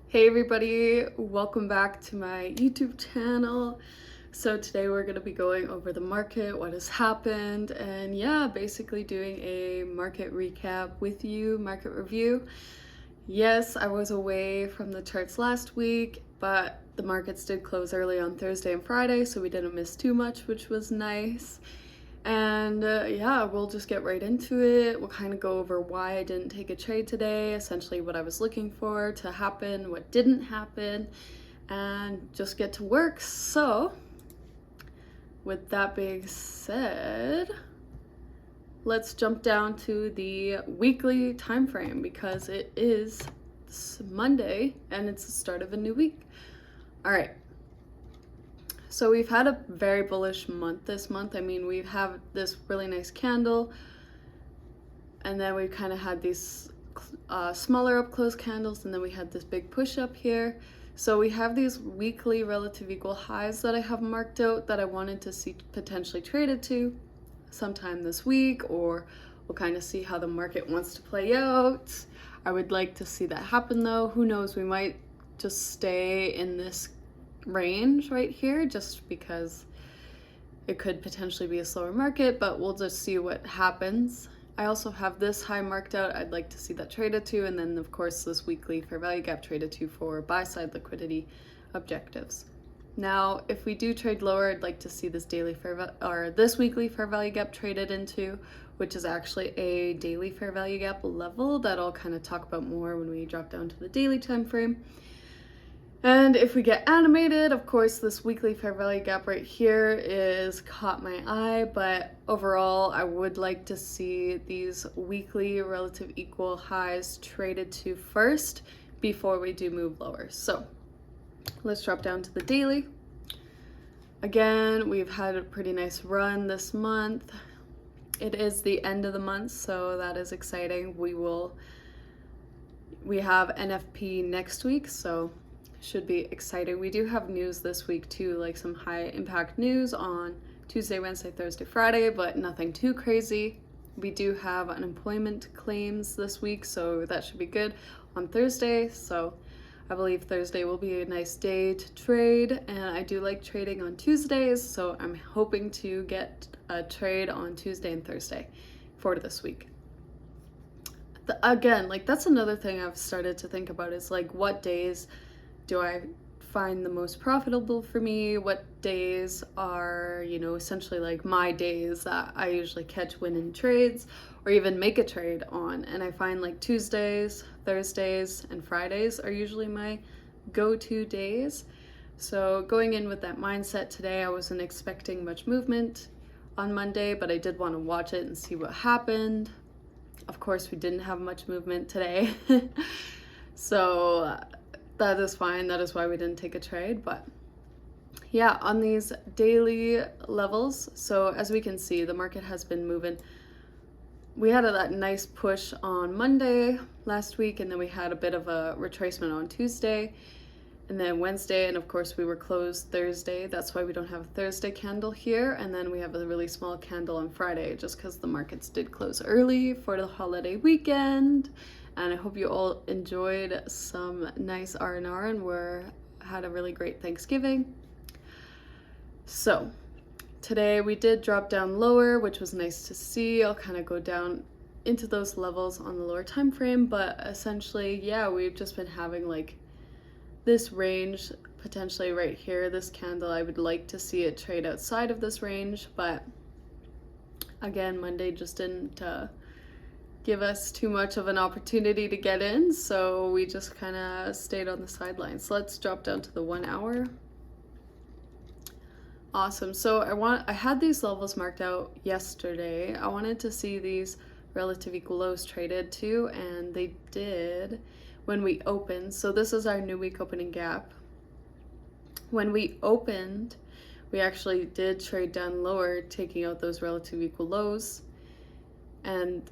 Hey everybody, welcome back to my YouTube channel. So today we're going to be going over the market, what has happened, and basically doing a market recap with you, market review. Yes, I was away from the charts last week, but the markets did close early on Thursday and Friday, so we didn't miss too much, which was nice. And we'll just get right into it. We'll kind of go over why I didn't take a trade today, essentially what I was looking for to happen, what didn't happen, and just get to work. So, with that being said, let's jump down to the weekly time frame because it is Monday and it's the start of a new week. All right. So we've had a very bullish month this month. I mean, we've had this really nice candle, and then we've kind of had these smaller up close candles, and then we had this big push up here. So we have these weekly relative equal highs that I have marked out that I wanted to see potentially traded to sometime this week, or we'll kind of see how the market wants to play out. I would like to see that happen though. Who knows, we might just stay in this range right here just because it could potentially be a slower market, but we'll just see what happens. I also have this high marked out. I'd like to see that traded to, and then of course this weekly fair value gap traded to for buy side liquidity objectives. Now, if we do trade lower, I'd like to see this this weekly fair value gap traded into, which is actually a daily fair value gap level that I'll kind of talk about more when we drop down to the daily time frame. And if we get animated, of course, this weekly fair value gap right here is caught my eye, but overall, I would like to see these weekly relative equal highs traded to first before we do move lower. So let's drop down to the daily. Again, we've had a pretty nice run this month. It is the end of the month, so that is exciting. We have NFP next week, so should be exciting. We do have news this week too, like some high impact news on Tuesday, Wednesday, Thursday, Friday, but nothing too crazy. We do have unemployment claims this week, so that should be good on Thursday. So I believe Thursday will be a nice day to trade, and I do like trading on Tuesdays, so I'm hoping to get a trade on Tuesday and Thursday for this week. Again, like that's another thing I've started to think about is like what days do I find the most profitable for me? What days are, essentially like my days that I usually catch winning trades or even make a trade on? And I find like Tuesdays, Thursdays, and Fridays are usually my go-to days. So going in with that mindset today, I wasn't expecting much movement on Monday, but I did want to watch it and see what happened. Of course, we didn't have much movement today. So that is fine. That is why we didn't take a trade. But yeah, on these daily levels, so as we can see, the market has been moving. We had that nice push on Monday last week, and then we had a bit of a retracement on Tuesday, and then Wednesday, and of course we were closed Thursday. That's why we don't have a Thursday candle here. And then we have a really small candle on Friday just because the markets did close early for the holiday weekend. And I hope you all enjoyed some nice R&R and had a really great Thanksgiving. So today we did drop down lower, which was nice to see. I'll kind of go down into those levels on the lower time frame, but essentially, we've just been having like this range potentially right here, this candle. I would like to see it trade outside of this range, but again, Monday just didn't give us too much of an opportunity to get in, so we just kind of stayed on the sidelines. Let's drop down to the 1 hour. Awesome. So I had these levels marked out yesterday. I wanted to see these relative equal lows traded to, and they did when we opened. So this is our new week opening gap. When we opened, we actually did trade down lower, taking out those relative equal lows, and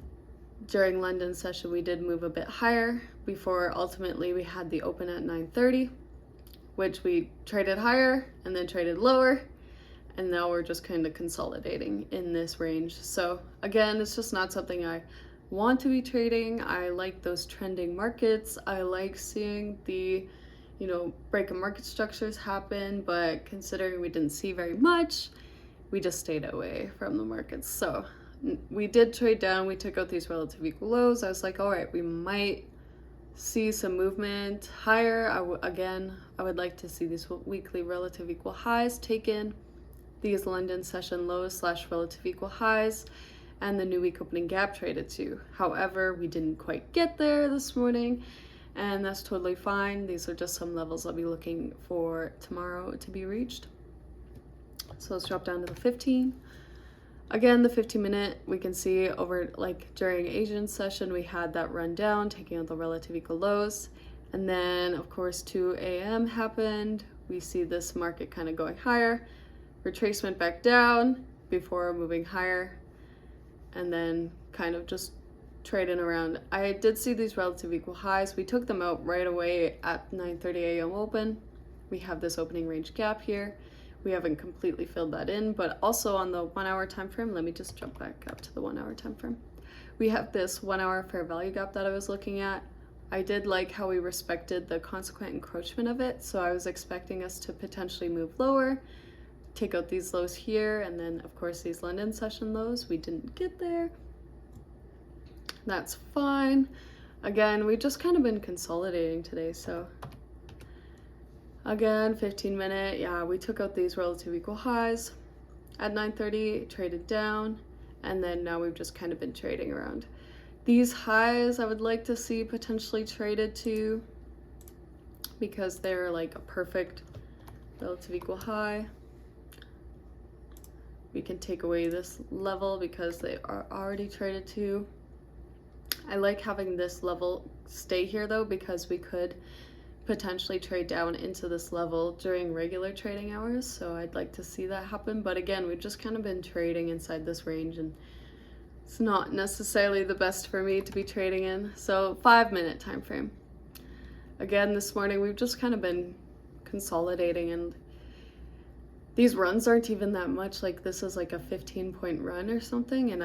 during London session, we did move a bit higher before ultimately we had the open at 9:30, which we traded higher and then traded lower. And now we're just kind of consolidating in this range. So again, it's just not something I want to be trading. I like those trending markets. I like seeing the break in market structures happen, but considering we didn't see very much, we just stayed away from the markets. So we did trade down. We took out these relative equal lows. I was like, all right, we might see some movement higher. I would like to see these weekly relative equal highs taken, these London session lows / relative equal highs, and the new week opening gap traded to. However, we didn't quite get there this morning, and that's totally fine. These are just some levels I'll be looking for tomorrow to be reached. So let's drop down to the 15. Again, the 15-minute, we can see over, like during Asian session, we had that run down, taking out the relative equal lows. And then, of course, 2 a.m. happened. We see this market kind of going higher, retracement back down before moving higher, and then kind of just trading around. I did see these relative equal highs. We took them out right away at 9:30 a.m. open. We have this opening range gap here. We haven't completely filled that in, but also on the 1 hour time frame, let me just jump back up to the 1 hour time frame. We have this 1 hour fair value gap that I was looking at. I did like how we respected the consequent encroachment of it, so I was expecting us to potentially move lower, take out these lows here, and then of course these London session lows. We didn't get there. That's fine. Again, we've just kind of been consolidating today, so again, 15-minute, yeah, we took out these relative equal highs at 9:30, traded down, and then now we've just kind of been trading around. These highs I would like to see potentially traded to, because they're like a perfect relative equal high. We can take away this level because they are already traded to. I like having this level stay here though, because we could potentially trade down into this level during regular trading hours, so I'd like to see that happen. But again, we've just kind of been trading inside this range, and it's not necessarily the best for me to be trading in. So 5-minute time frame. Again, this morning we've just kind of been consolidating, and these runs aren't even that much. Like this is like a 15-point run or something, and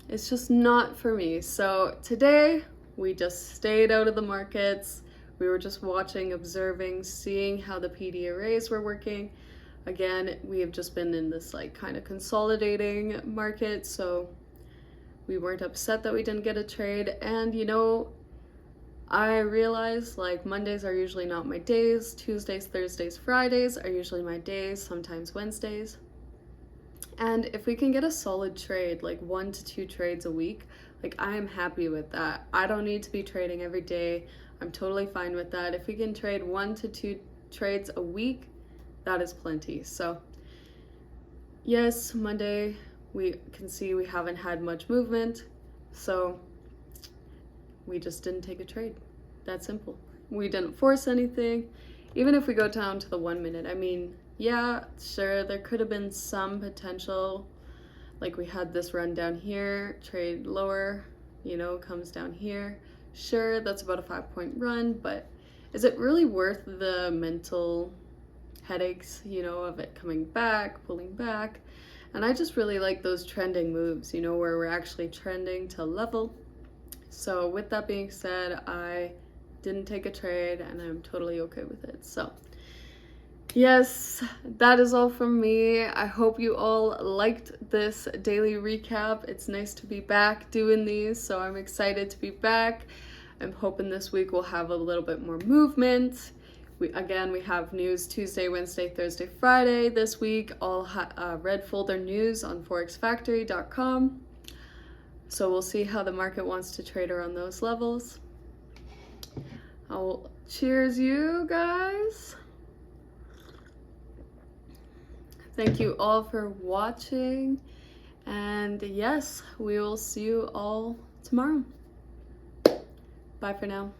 it's just not for me. So today we just stayed out of the markets. We were just watching, observing, seeing how the PD arrays were working. Again, we have just been in this like kind of consolidating market, so we weren't upset that we didn't get a trade. And I realize like Mondays are usually not my days. Tuesdays, Thursdays, Fridays are usually my days, sometimes Wednesdays. And if we can get a solid trade, like 1 to 2 trades a week, like I am happy with that. I don't need to be trading every day. I'm totally fine with that. If we can trade 1 to 2 trades a week, that is plenty. So yes, Monday we can see we haven't had much movement, so we just didn't take a trade. That simple. We didn't force anything. Even if we go down to the 1 minute, I mean, yeah, sure, there could have been some potential. Like we had this run down here, trade lower, comes down here. Sure, that's about a 5-point run, but is it really worth the mental headaches, of it coming back, pulling back? And I just really like those trending moves, where we're actually trending to level. So with that being said, I didn't take a trade and I'm totally okay with it. So yes, that is all from me. I hope you all liked this daily recap. It's nice to be back doing these, so I'm excited to be back. I'm hoping this week we'll have a little bit more movement. We have news Tuesday, Wednesday, Thursday, Friday this week, all red folder news on forexfactory.com. So we'll see how the market wants to trade around those levels. I'll cheers you guys. Thank you all for watching, and yes, we will see you all tomorrow. Bye for now.